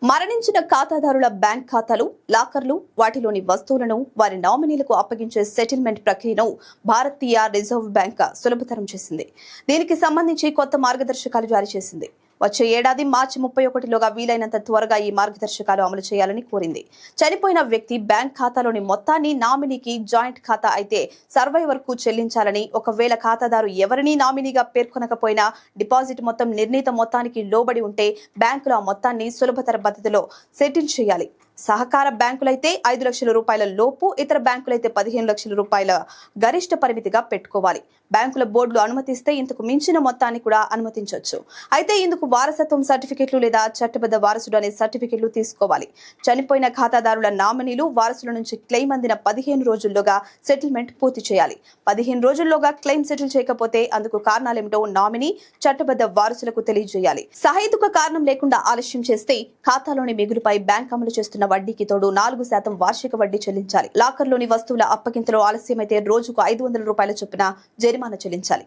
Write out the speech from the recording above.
మరణించిన ఖాతాదారుల బ్యాంక్ ఖాతాలు, లాకర్లు, వాటిలోని వస్తువులను వారి నామినీలకు అప్పగించే సెటిల్మెంట్ ప్రక్రియను భారతీయ రిజర్వ్ బ్యాంక్ సులభతరం చేసింది. దీనికి సంబంధించి కొత్త మార్గదర్శకాలు జారీ చేసింది. వచ్చే ఏడాది మార్చి 31లోగా వీలైనంత త్వరగా ఈ మార్గదర్శకాలు అమలు చేయాలని కోరింది. చనిపోయిన వ్యక్తి బ్యాంక్ ఖాతాలోని మొత్తాన్ని నామినీకి జాయింట్ ఖాతా అయితే సర్వైవర్ కు చెల్లించాలని, ఒకవేళ ఖాతాదారు ఎవరినీ నామినీగా పేర్కొనకపోయినా డిపాజిట్ మొత్తం నిర్ణీత మొత్తానికి లోబడి ఉంటే బ్యాంకులు ఆ మొత్తాన్ని సులభతర పద్ధతిలో సెటిల్ చేయాలి. సహకార బ్యాంకులైతే 5 లక్షల రూపాయల లోపు, ఇతర బ్యాంకులైతే 15 లక్షల రూపాయల గరిష్ట పరిమితిగా పెట్టుకోవాలి. బ్యాంకుల బోర్డులు అనుమతిస్తే ఇంతకు మించిన మొత్తాన్ని కూడా అనుమతించవచ్చు. అయితే ఇందుకు వారసత్వం సర్టిఫికెట్లు లేదా చట్టబద్ధ వారసుడు అనే సర్టిఫికెట్లు తీసుకోవాలి. చనిపోయిన ఖాతాదారుల నామినీలు, వారసుల నుంచి క్లెయిమ్ అందిన 15 రోజుల్లోగా సెటిల్మెంట్ పూర్తి చేయాలి. 15 రోజుల్లోగా క్లెయిమ్ సెటిల్ చేయకపోతే అందుకు కారణాలేమిటో నామినీ, చట్టబద్ధ వారసులకు తెలియజేయాలి. సహేతుక కారణం లేకుండా ఆలస్యం చేస్తే ఖాతాలోని మిగులుపై బ్యాంక్ అమలు చేస్తున్న వడ్డీకి తోడు 4% వార్షిక వడ్డీ చెల్లించాలి. లాకర్లోని వస్తువుల అప్పగింతలో ఆలస్యమైతే రోజుకు 500 రూపాయల చొప్పున జరిమానా చెల్లించాలి.